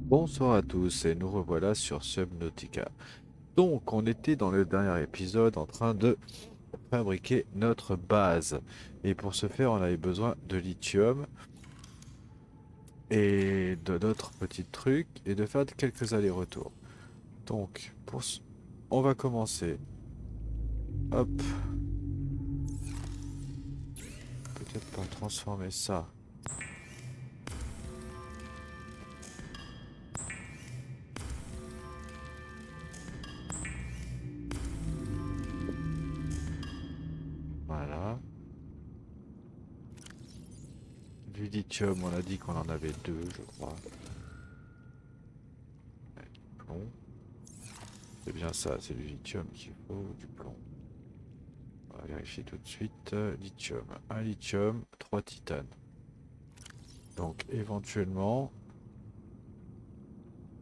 Bonsoir à tous et nous revoilà sur Subnautica. Donc on était dans le dernier épisode en train de fabriquer notre base. Et pour ce faire on avait besoin de lithium et de d'autres petits trucs et de faire quelques allers-retours. Donc on va commencer. Hop, peut-être pas transformer ça. Voilà. Du lithium, on a dit qu'on en avait deux, je crois. Plomb. C'est bien ça, c'est du lithium qu'il faut, ou du plomb. On va vérifier tout de suite. Lithium. Un lithium, 3 titanes. Donc éventuellement,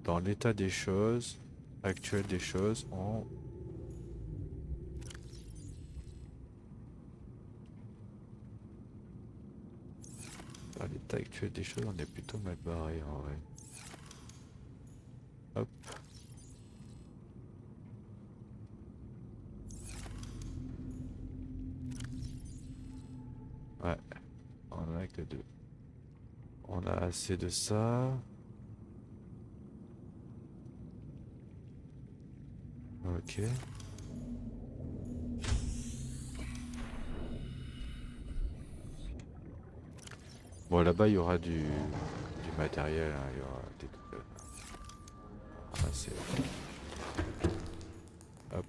dans l'état des choses, actuel des choses, dans l'état actuel des choses, on est plutôt mal barré en vrai. Hop, ouais, on en a que deux. On a assez de ça. Ok. Bon, là-bas, il y aura du matériel, hein, il y aura des trucs à ramasser. Hop,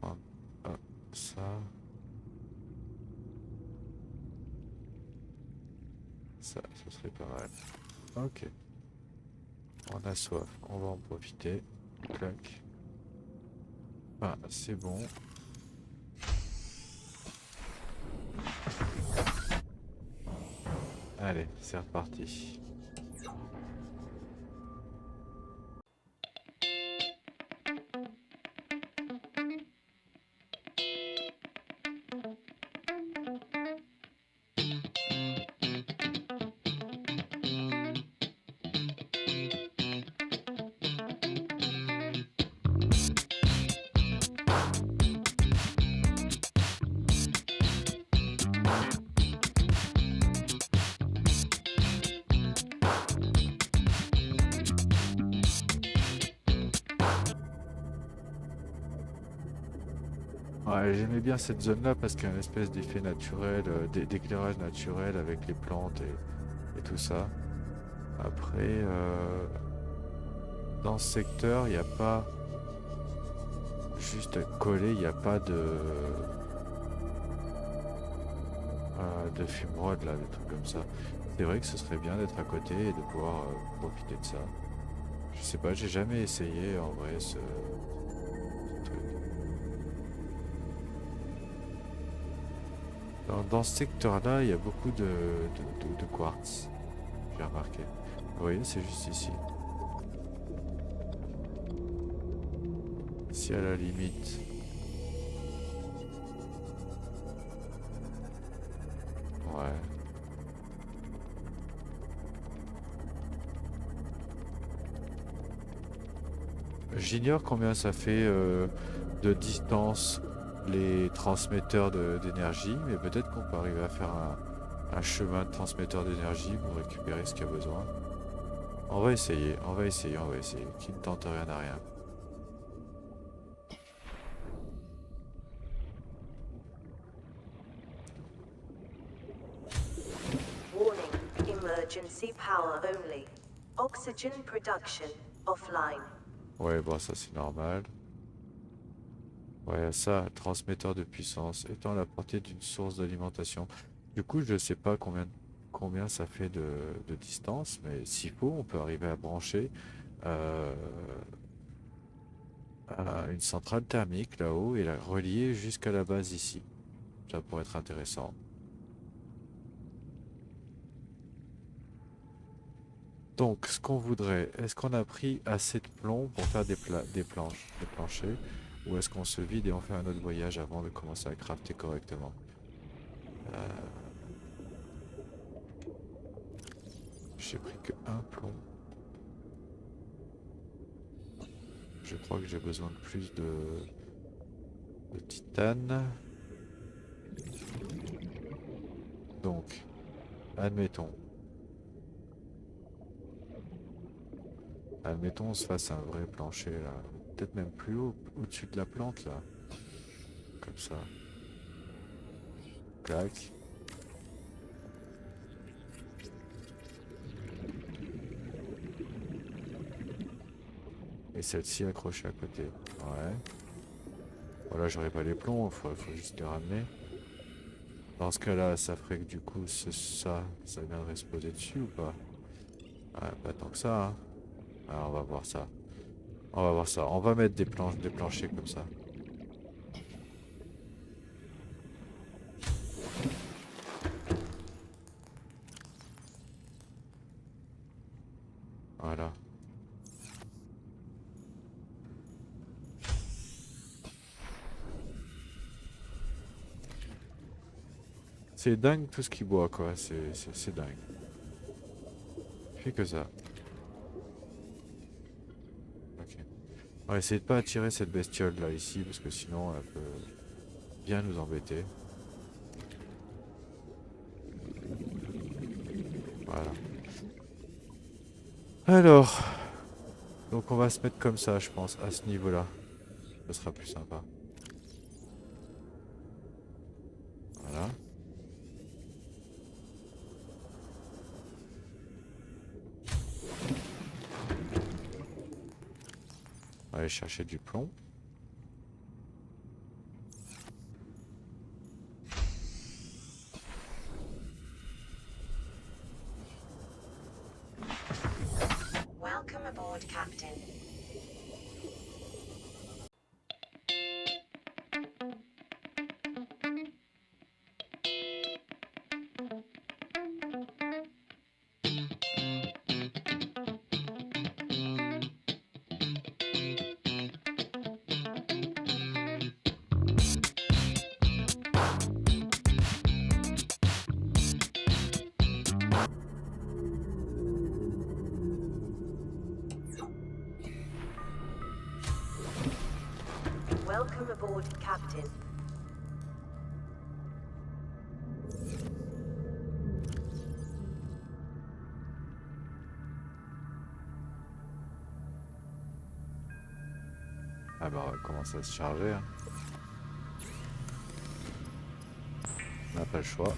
hop, hop, ça, ce serait pas mal. Ok, on a soif, on va en profiter. Clac. Ah, c'est bon. Allez, c'est reparti. Ouais, j'aimais bien cette zone-là parce qu'il y a une espèce d'effet naturel, d'éclairage naturel avec les plantes et tout ça. Après, dans ce secteur, il n'y a pas, juste collé, il n'y a pas de fumerode là, des trucs comme ça. C'est vrai que ce serait bien d'être à côté et de pouvoir profiter de ça. Je sais pas, j'ai jamais essayé en vrai ce truc. Dans ce secteur-là, il y a beaucoup de quartz, j'ai remarqué. Vous voyez, c'est juste ici. Si à la limite. Ouais. J'ignore combien ça fait de distance les transmetteurs d'énergie, mais peut-être qu'on peut arriver à faire un chemin de transmetteur d'énergie pour récupérer ce qu'il y a besoin. On va essayer, on va essayer, on va essayer. Qui ne tente rien à rien. Warning, emergency power only. Oxygen production offline. Ouais, bon, ça c'est normal. Ouais, ça, transmetteur de puissance, étant à la portée d'une source d'alimentation. Du coup, je sais pas combien ça fait de distance, mais s'il faut, on peut arriver à brancher euh, une centrale thermique là-haut et la relier jusqu'à la base ici. Ça pourrait être intéressant. Donc, ce qu'on voudrait, est-ce qu'on a pris assez de plomb pour faire des planches, des planchers, ou est-ce qu'on se vide et on fait un autre voyage avant de commencer à crafter correctement? J'ai pris que un plomb. Je crois que j'ai besoin de plus de titane. Donc, admettons. Admettons on se fasse un vrai plancher là. Peut-être même plus haut, au-dessus de la plante là. Comme ça. Clac. Et celle-ci accrochée à côté. Ouais. Voilà, j'aurais pas les plombs, faut juste les ramener. Dans ce cas-là, ça ferait que du coup, ça viendrait se poser dessus ou pas? Ouais, pas tant que ça, hein. Alors, on va voir ça. On va voir ça. On va mettre des planchers comme ça. Voilà. C'est dingue tout ce qui boit, quoi. C'est dingue. Fait que ça. Ok. On va essayer de pas attirer cette bestiole là ici, parce que sinon elle peut bien nous embêter. Voilà. Alors, donc on va se mettre comme ça, je pense, à ce niveau-là. Ce sera plus sympa. Voilà. On va aller chercher du plomb. Welcome aboard, Captain. Welcome aboard, Captain. Ah bah on va commencer à se charger, hein. On n'a pas le choix.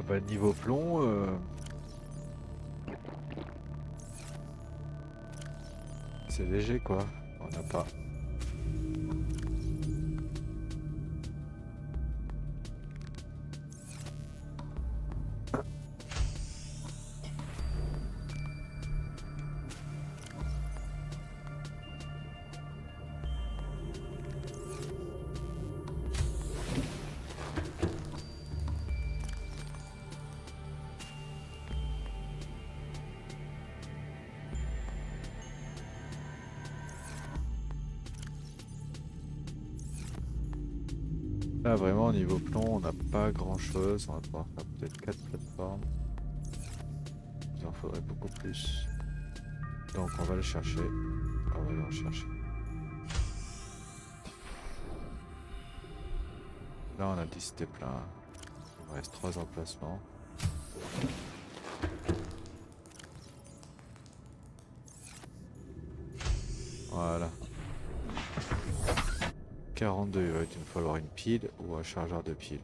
Bah niveau plomb, c'est léger quoi. On n'a pas. Là vraiment au niveau plomb, on n'a pas grand chose. On va pouvoir faire peut-être 4 plateformes. Il en faudrait beaucoup plus. Donc on va le chercher. On va aller en chercher. Là on a dit c'était plein. Il me reste 3 emplacements. Voilà. 42, il va nous falloir une pile ou un chargeur de pile.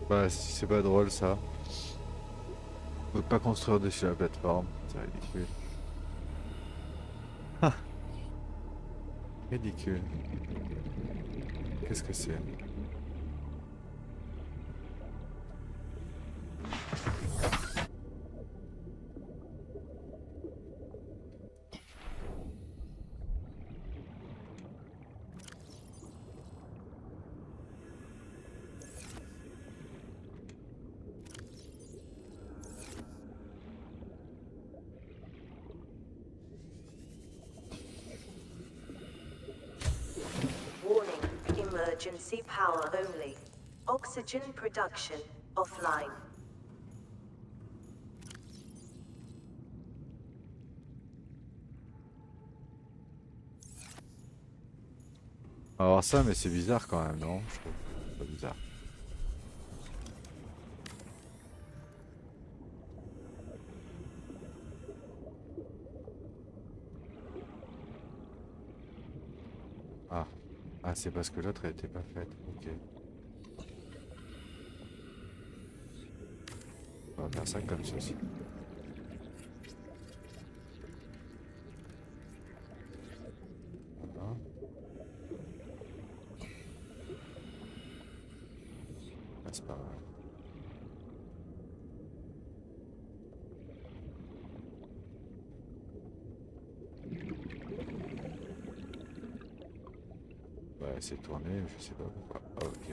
Bah, si c'est pas drôle ça. On peut pas construire dessus la plateforme. C'est ridicule. Ah, ridicule. Qu'est-ce que c'est? Warning, emergency power only. Oxygen production offline. On va voir ça, mais c'est bizarre quand même, non? Je trouve pas bizarre. Ah, ah c'est parce que l'autre elle était pas faite. Ok. On va faire ça comme ceci. Voilà. Ah, c'est pas mal. Ouais, c'est tourné, je sais pas pourquoi. Ah, ok.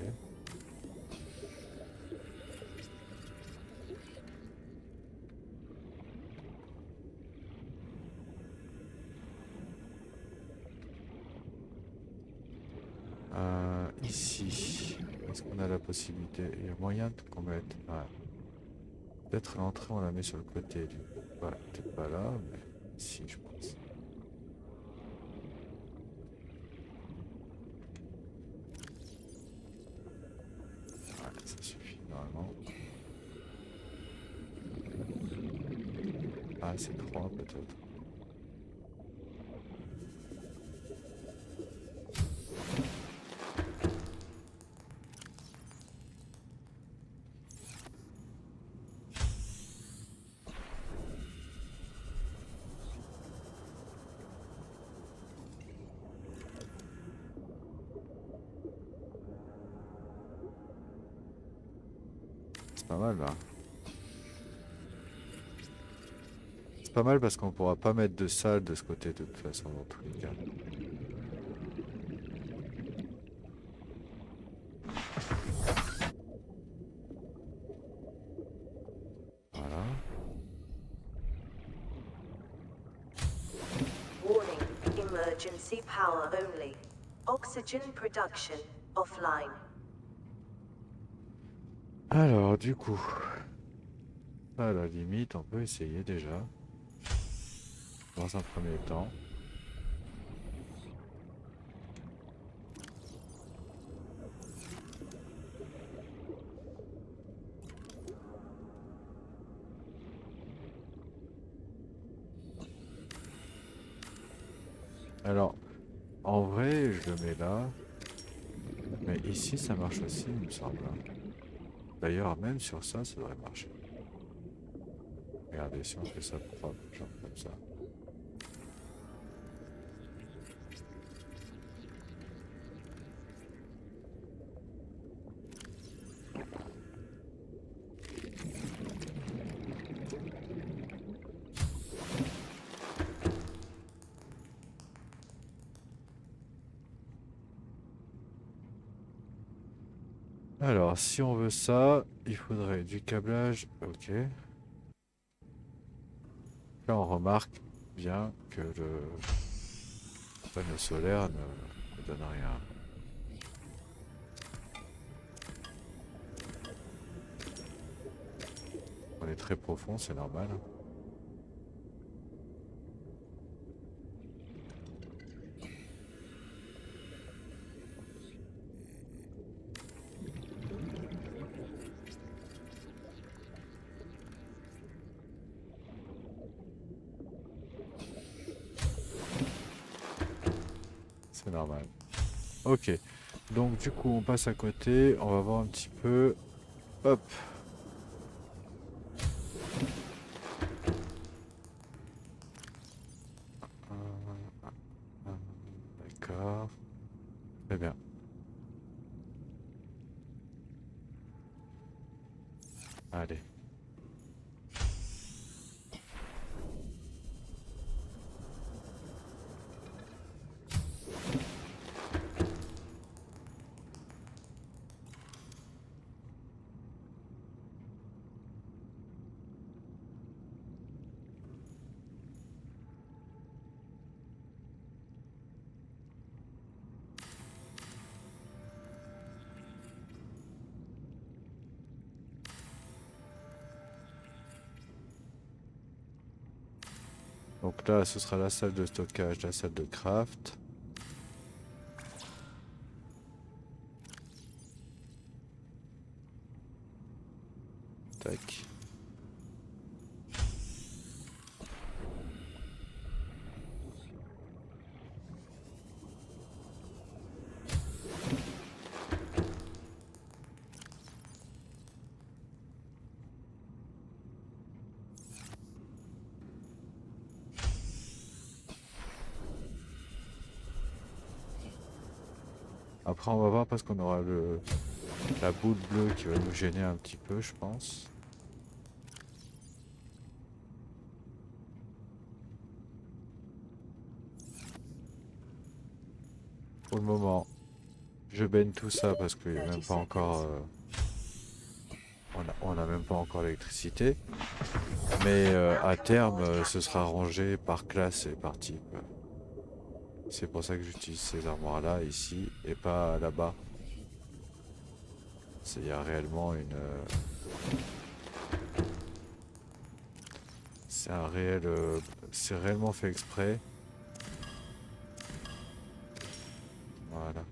Ici, est-ce qu'on a la possibilité? Il y a moyen qu'on mette. Ouais. Peut-être l'entrée, on la met sur le côté. Du coup. Ouais, peut-être pas là, mais ici, je pense. Ouais, ça suffit normalement. Ah, c'est 3 peut-être. C'est pas mal là. C'est pas mal parce qu'on pourra pas mettre de salle de ce côté de toute façon dans tous les cas. Voilà. Warning, emergency power only. Oxygen production offline. Alors du coup, à la limite, on peut essayer déjà. Dans un premier temps. Alors, en vrai, je le mets là. Mais ici, ça marche aussi, il me semble. D'ailleurs, même sur ça, ça devrait marcher. Regardez, si on fait ça propre, genre comme ça. Alors, si on veut ça, il faudrait du câblage. Ok. Là, on remarque bien que le panneau solaire ne donne rien. On est très profond, c'est normal. C'est normal. Ok. Donc du coup, on passe à côté. On va voir un petit peu. Hop. D'accord. Très bien. Allez. Donc là, ce sera la salle de stockage, la salle de craft. Tac. Après, on va voir parce qu'on aura la boule bleue qui va nous gêner un petit peu, je pense. Pour le moment, je baigne tout ça parce qu'il n'y a même pas encore... on a même pas encore l'électricité. Mais à terme, ce sera rangé par classe et par type. C'est pour ça que j'utilise ces armoires-là ici et pas là-bas. Il y a réellement une... c'est un réel... c'est réellement fait exprès. Voilà.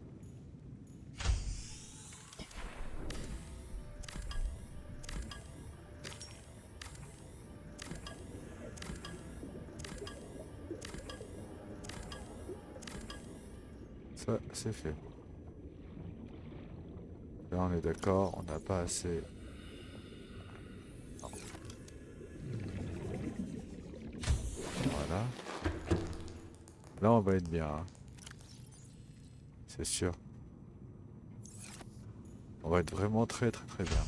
Ça, c'est fait. Là, on est d'accord, on n'a pas assez... Non. Voilà. Là, on va être bien, hein. C'est sûr. On va être vraiment très très très bien.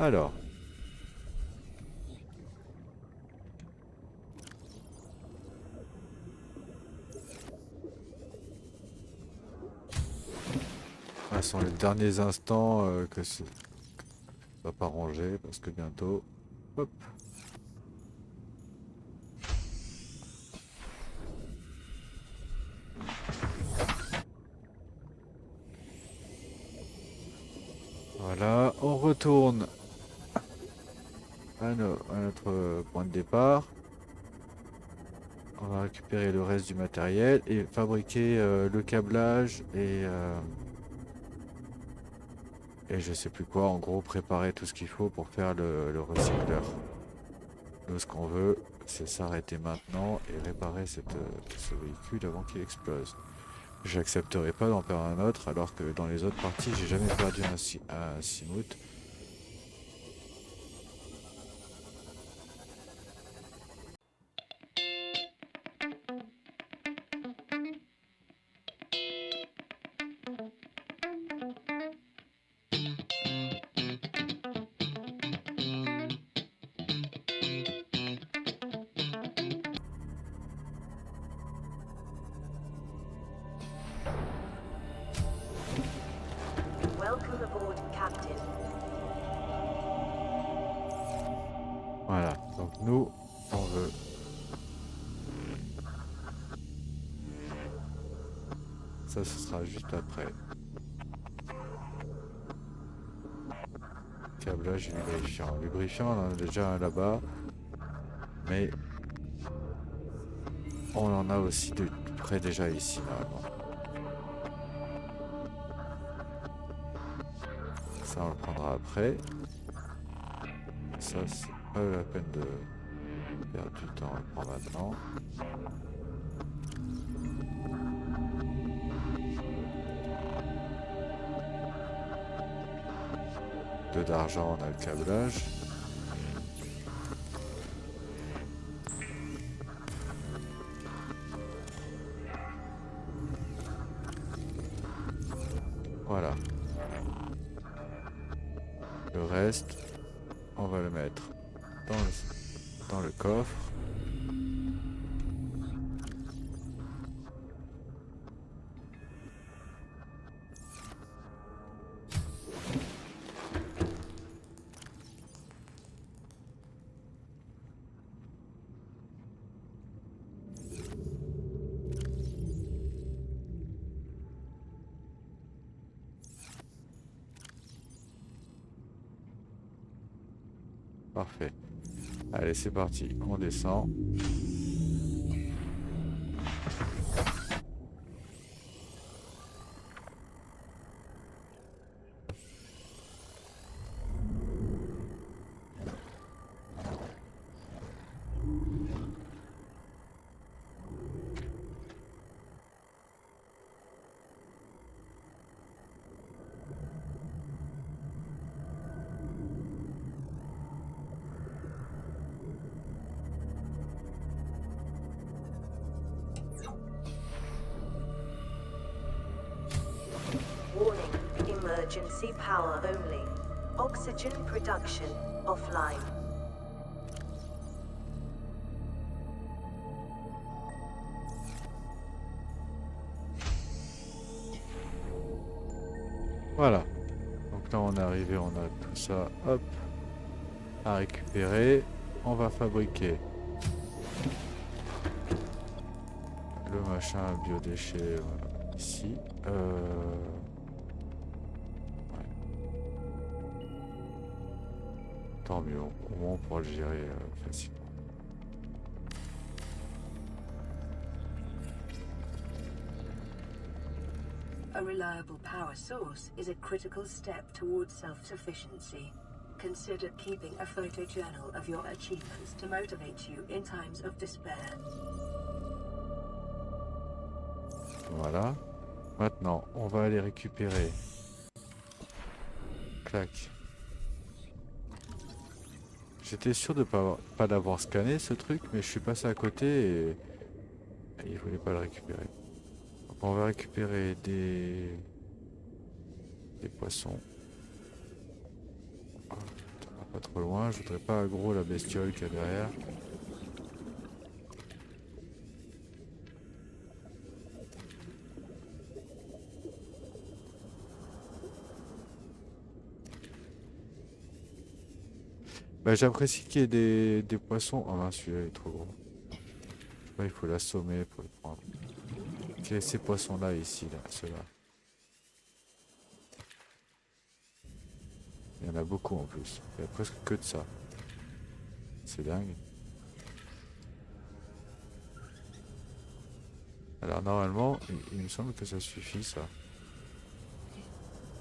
Alors. Ce sont les derniers instants que ça va pas ranger parce que bientôt... Hop. Voilà, on retourne à notre point de départ. On va récupérer le reste du matériel et fabriquer le câblage et je sais plus quoi. En gros, préparer tout ce qu'il faut pour faire le recycleur. Nous, ce qu'on veut, c'est s'arrêter maintenant et réparer ce véhicule avant qu'il explose. J'accepterai pas d'en perdre un autre alors que dans les autres parties, j'ai jamais perdu un Simout. Welcome aboard Ça, ce sera juste après. Câblage et lubrifiant. Lubrifiant, on en a déjà un là-bas. Mais on en a aussi de près déjà ici, normalement. Ça, on le prendra après. Ça, c'est pas la peine de perdre du temps, on le prend maintenant. D'argent, on a le câblage. Voilà. Le reste, on va le mettre dans le coffre. Parfait. Allez, c'est parti. On descend. Warning, emergency power only. Oxygen production offline. Voilà. Donc là, on est arrivé, on a tout ça, hop, à récupérer. On va fabriquer le machin biodéchet ici. Tant mieux, au moins on pourra le gérer facilement. A reliable power source is a critical step towards self-sufficiency. Consider keeping a photojournal of your achievements to motivate you in times of despair. Voilà. Maintenant, on va aller récupérer. Clac. J'étais sûr de pas l'avoir scanné ce truc, mais je suis passé à côté et il voulait pas le récupérer. Donc on va récupérer des poissons. Ah, pas trop loin, je voudrais pas aggro la bestiole qu'il y a derrière. Bah, j'apprécie qu'il y ait des poissons. Oh mince, celui-là il est trop gros. Là, il faut l'assommer pour le prendre. Quels sont ces poissons-là ici, là, ceux-là? Il y en a beaucoup en plus. Il y a presque que de ça. C'est dingue. Alors normalement, il me semble que ça suffit ça.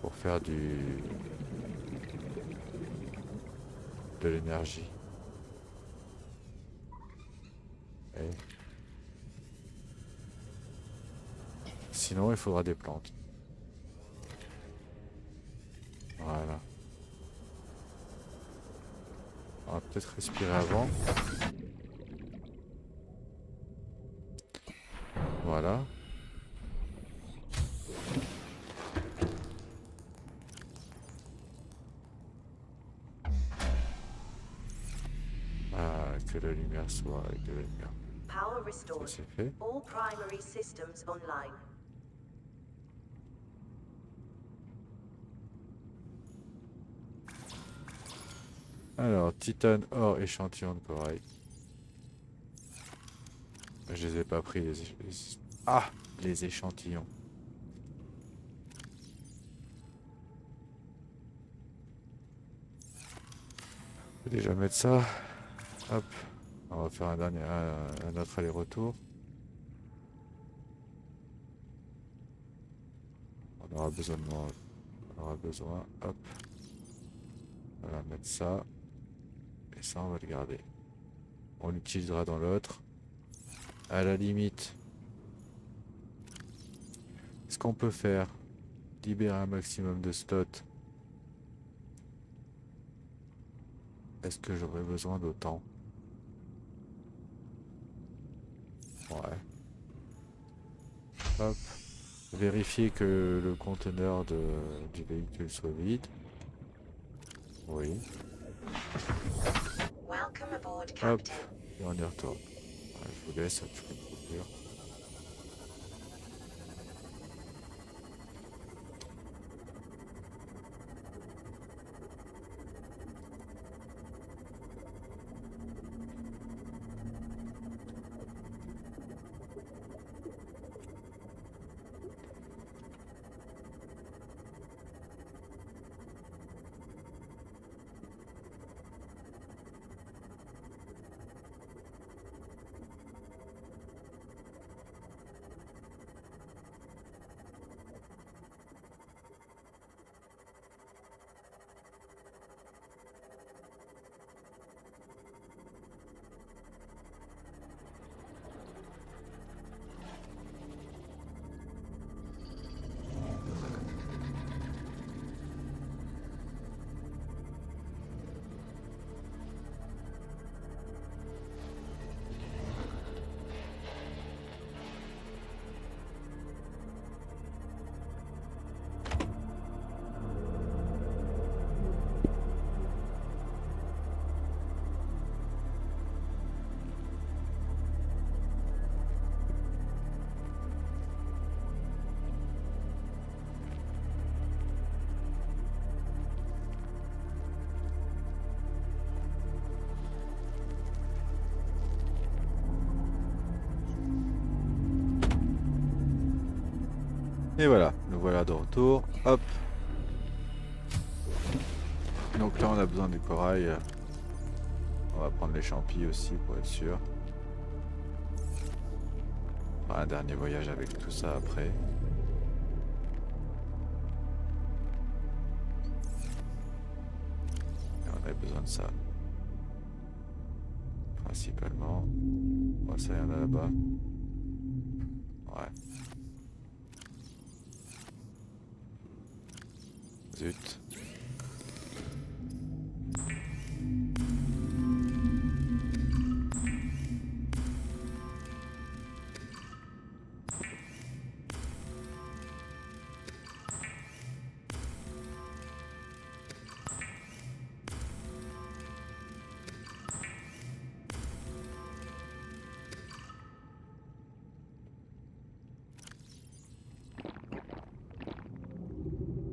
Pour faire de l'énergie. Et sinon, il faudra des plantes. Voilà. On va peut-être respirer avant. Voilà. Ah, que la lumière soit avec de la lumière. Power Ça restored. c'est fait. All primary systems online. Alors, titane, or, échantillon de corail. Je les ai pas pris les... Ah, les échantillons. Je vais déjà mettre ça. Hop. On va faire un autre aller-retour. On aura besoin de moi. On aura besoin. Hop. On va mettre ça. Et ça, on va le garder. On l'utilisera dans l'autre. À la limite. Ce qu'on peut faire, libérer un maximum de slots. Est-ce que j'aurais besoin d'autant? Ouais. Hop. Vérifier que le conteneur du véhicule soit vide. Oui. Welcome aboard, Hop. Captain. Et on y retourne. Ouais, je vous laisse, je peux me couvrir. Et voilà, nous voilà de retour. Hop. Donc là, on a besoin du corail. On va prendre les champis aussi pour être sûr. On fera un dernier voyage avec tout ça après. Et on a besoin de ça. Principalement. Oh, ça, il y en a là-bas. Ouais. Zut.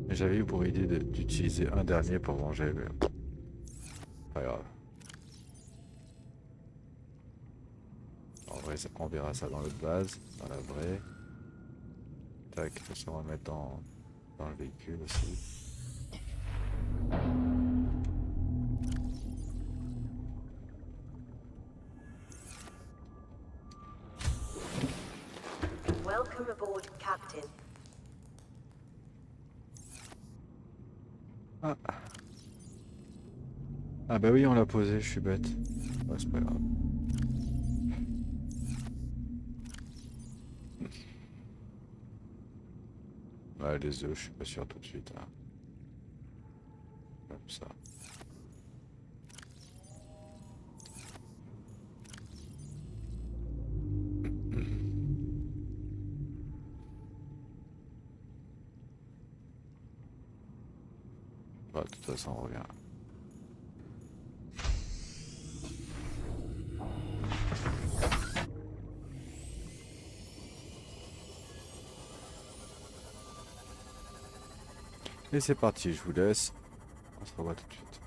J'avais eu pour idée d'utiliser un dernier pour venger, mais pas grave. En vrai, on verra ça dans l'autre base, dans la vraie. Tac, ça on va mettre dans le véhicule aussi. Welcome aboard, Captain. Ah bah oui, on l'a posé, je suis bête. Ouais, c'est pas grave. Ouais, les œufs, je suis pas sûr tout de suite. Hein. Comme ça. Bah, de toute façon, on revient. Et c'est parti, je vous laisse. On se revoit tout de suite.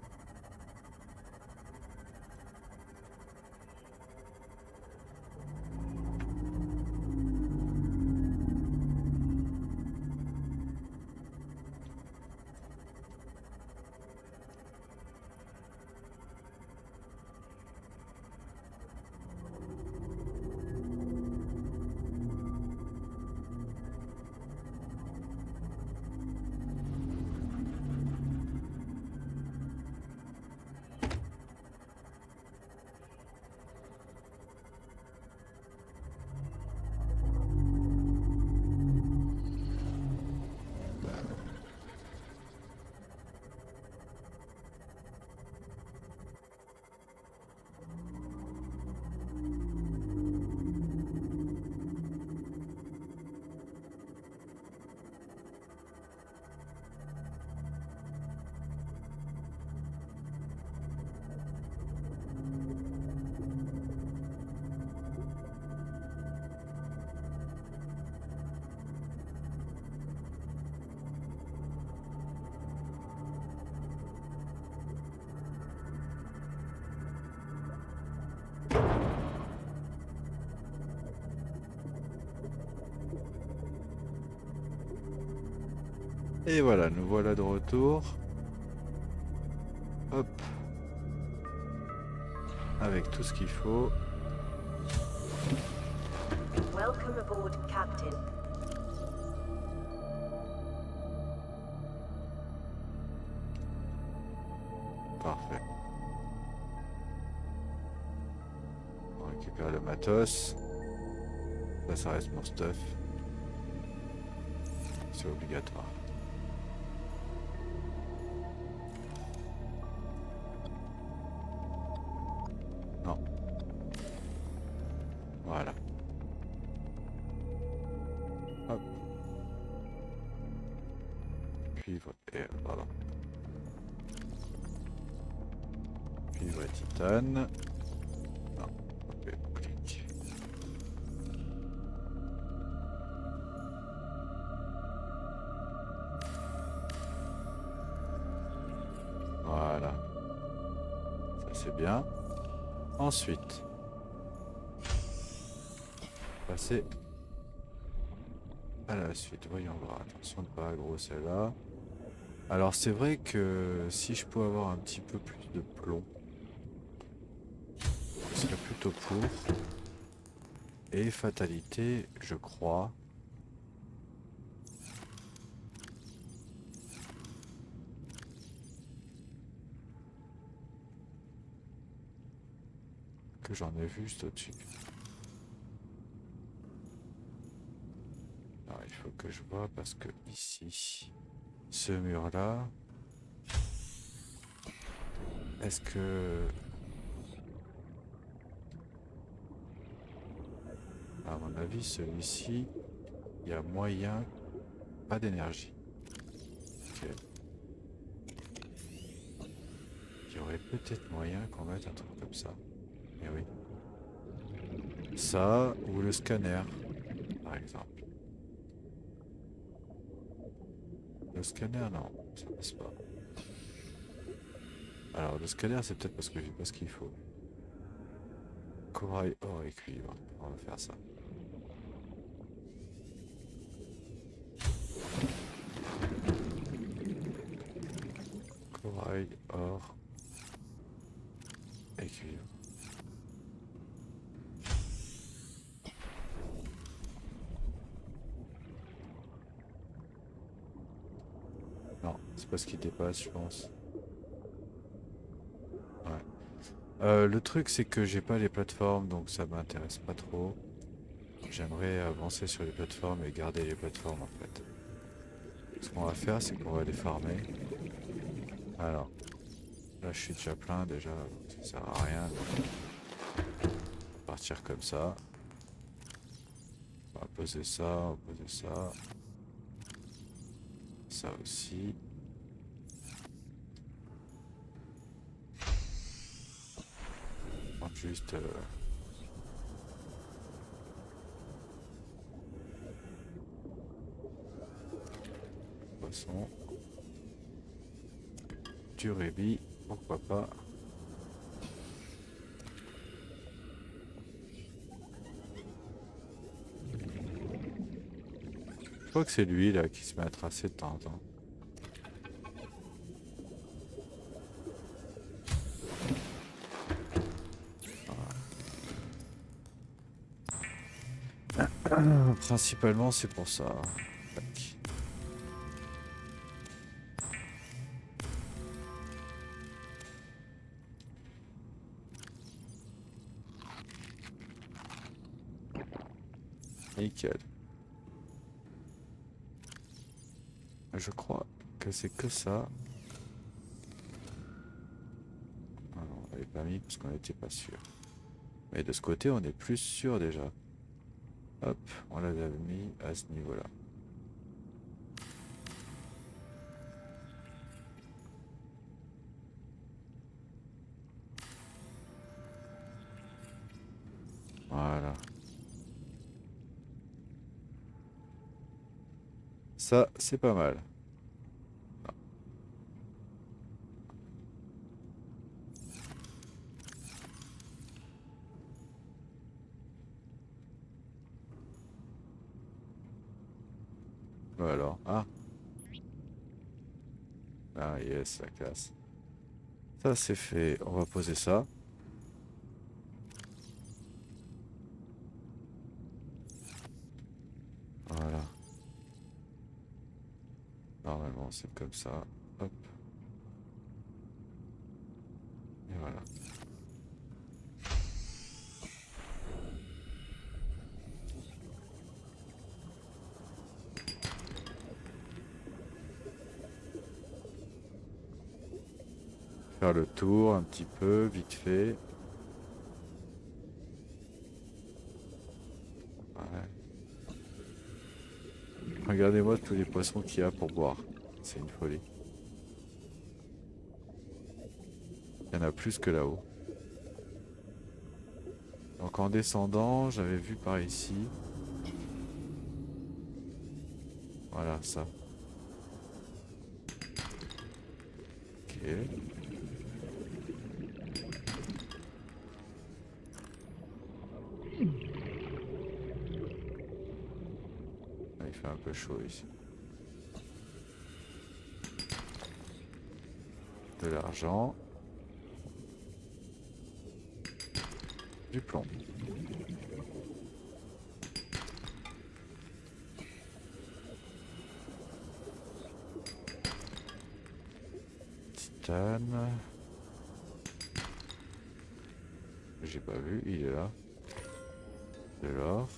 Et voilà, nous voilà de retour. Hop. Avec tout ce qu'il faut. Welcome aboard, Captain. Parfait. On récupère le matos. Ça reste mon stuff. C'est obligatoire. Non. Voilà. Hop. Cuivre et... pardon. Cuivre et titane. Non. Ok, clic. Voilà. Ça c'est bien. Ensuite. Passer à la suite. Voyons voir. Attention de ne pas aggrosser là. Alors c'est vrai que si je peux avoir un petit peu plus de plomb, ce serait plutôt pour. Et fatalité, je crois. Que j'en ai vu juste au-dessus. Alors il faut que je vois parce que ici, ce mur-là, est-ce que... À mon avis, celui-ci, il y a moyen, pas d'énergie. Ok. Il y aurait peut-être moyen qu'on mette un truc comme ça. Mais oui. Ça, ou le scanner, par exemple. Le scanner, non, ça passe pas. Alors, le scanner, c'est peut-être parce que j'ai pas ce qu'il faut. Corail, or et cuivre. On va faire ça. Corail, or et cuivre. Non, c'est pas ce qui dépasse, je pense. Ouais. Le truc, c'est que j'ai pas les plateformes, donc ça m'intéresse pas trop. J'aimerais avancer sur les plateformes et garder les plateformes en fait. Ce qu'on va faire, c'est qu'on va les farmer. Alors, là je suis déjà plein déjà, ça sert à rien. On va partir comme ça. On va poser ça, on va poser ça. Ça aussi. On va juste... poisson. Du rébit, pourquoi pas. Je crois que c'est lui là qui se met à tracer de temps en temps. Principalement c'est pour ça. Tac. Nickel. Je crois que c'est que ça. Ah non, on l'avait pas mis parce qu'on n'était pas sûr. Mais de ce côté, on est plus sûr déjà. Hop, on l'avait mis à ce niveau-là. Voilà. Ça, c'est pas mal. Bah alors, ah, Ah yes, la classe. Ça c'est fait. On va poser ça. Voilà. Normalement c'est comme ça. Hop. Et voilà. Faire le tour un petit peu, vite fait. Ouais. Regardez-moi tous les poissons qu'il y a pour boire. C'est une folie. Il y en a plus que là-haut. Donc en descendant, j'avais vu par ici. Voilà, ça. Ok. Ah, il fait un peu chaud ici. De l'argent. Du plomb. Titane. J'ai pas vu, il est là. De l'or.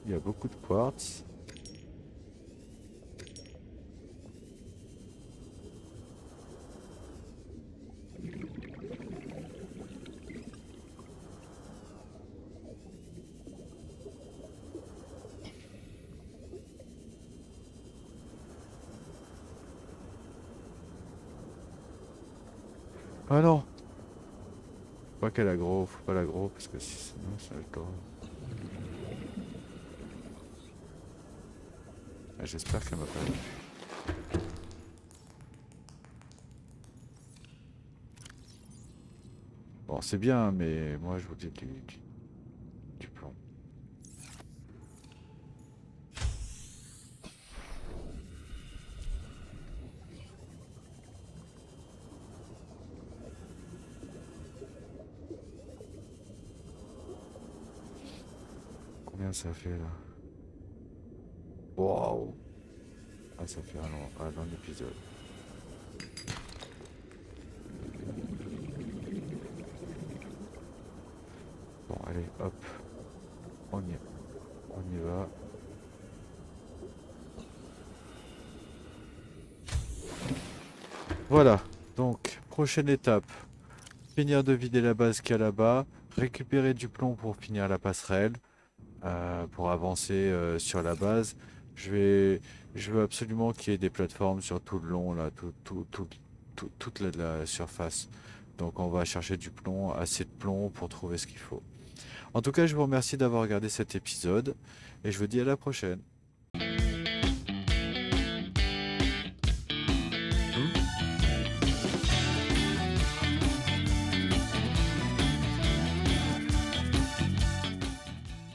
Il y a beaucoup de quartz. Ah non! Faut pas qu'elle aggro, faut pas l'aggro parce que sinon ça va le temps. Ah, j'espère qu'elle m'a pas vu. Bon, c'est bien, mais moi je vous dis du plomb. Combien ça fait là? Waouh! Ah, ça fait un long épisode. Bon, allez, hop. On y va. Voilà. Donc, prochaine étape. Finir de vider la base qu'il y a là-bas. Récupérer du plomb pour finir la passerelle. Pour avancer sur la base. Je veux absolument qu'il y ait des plateformes sur tout le long, là, toute la surface. Donc on va chercher du plomb, assez de plomb pour trouver ce qu'il faut. En tout cas, je vous remercie d'avoir regardé cet épisode et je vous dis à la prochaine.